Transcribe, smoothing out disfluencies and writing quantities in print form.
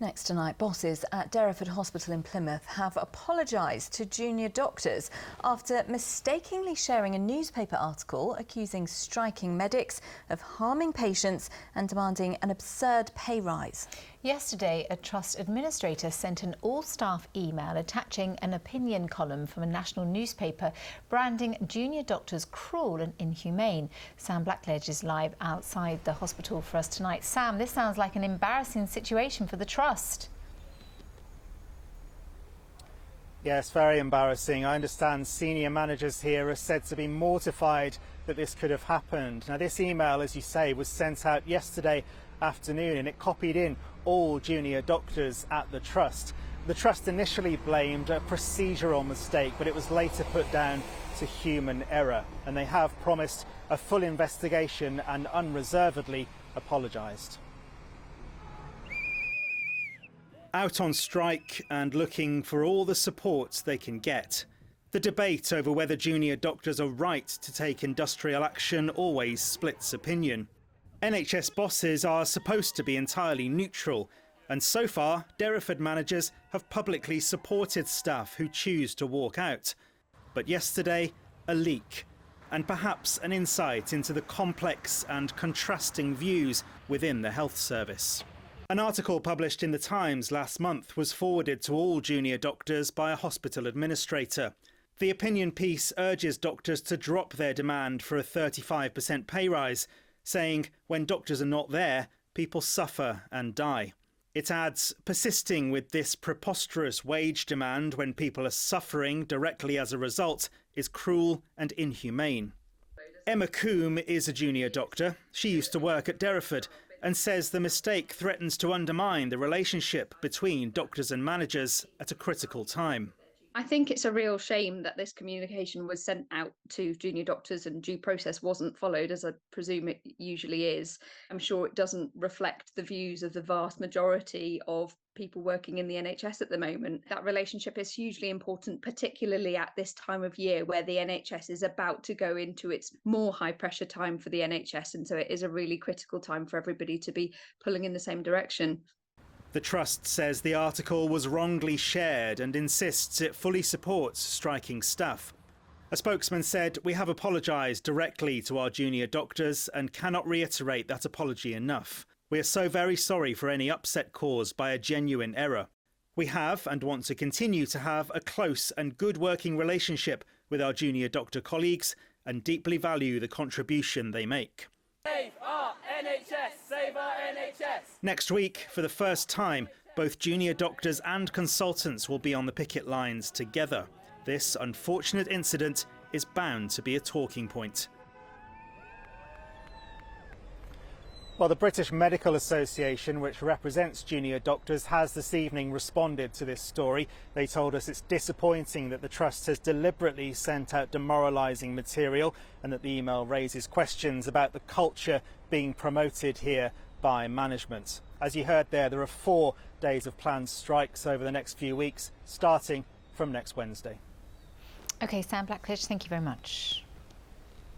Next tonight, bosses at Derriford Hospital in Plymouth have apologised to junior doctors after mistakenly sharing a newspaper article accusing striking medics of harming patients and demanding an absurd pay rise. Yesterday, a trust administrator sent an all-staff email attaching an opinion column from a national newspaper branding junior doctors cruel and inhumane. Sam Blackledge is live outside the hospital for us tonight. Sam, this sounds like an embarrassing situation for the trust. Yes, very embarrassing. I understand senior managers here are said to be mortified that this could have happened. Now, this email, as you say, was sent out yesterday afternoon and it copied in all junior doctors at the trust. The trust initially blamed a procedural mistake, but it was later put down to human error, and they have promised a full investigation and unreservedly apologised. Out on strike and looking for all the support they can get. The debate over whether junior doctors are right to take industrial action always splits opinion. NHS bosses are supposed to be entirely neutral, and so far Derriford managers have publicly supported staff who choose to walk out. But yesterday, a leak, and perhaps an insight into the complex and contrasting views within the health service. An article published in The Times last month was forwarded to all junior doctors by a hospital administrator. The opinion piece urges doctors to drop their demand for a 35% pay rise, saying when doctors are not there, people suffer and die. It adds, persisting with this preposterous wage demand when people are suffering directly as a result is cruel and inhumane. Emma Coombe is a junior doctor. She used to work at Derriford and says the mistake threatens to undermine the relationship between doctors and managers at a critical time. I think it's a real shame that this communication was sent out to junior doctors and due process wasn't followed, as I presume it usually is. I'm sure it doesn't reflect the views of the vast majority of people working in the NHS at the moment. That relationship is hugely important, particularly at this time of year where the NHS is about to go into its more high pressure time for the NHS. And so it is a really critical time for everybody to be pulling in the same direction. The trust says the article was wrongly shared and insists it fully supports striking staff. A spokesman said, "We have apologised directly to our junior doctors and cannot reiterate that apology enough. We are so very sorry for any upset caused by a genuine error. We have and want to continue to have a close and good working relationship with our junior doctor colleagues and deeply value the contribution they make." Save our NHS! Save our NHS! Next week, for the first time, both junior doctors and consultants will be on the picket lines together. This unfortunate incident is bound to be a talking point. Well, the British Medical Association, which represents junior doctors, has this evening responded to this story. They told us it's disappointing that the Trust has deliberately sent out demoralising material and that the email raises questions about the culture being promoted here by management. As you heard there are 4 days of planned strikes over the next few weeks, starting from next Wednesday. OK, Sam Blackledge, thank you very much.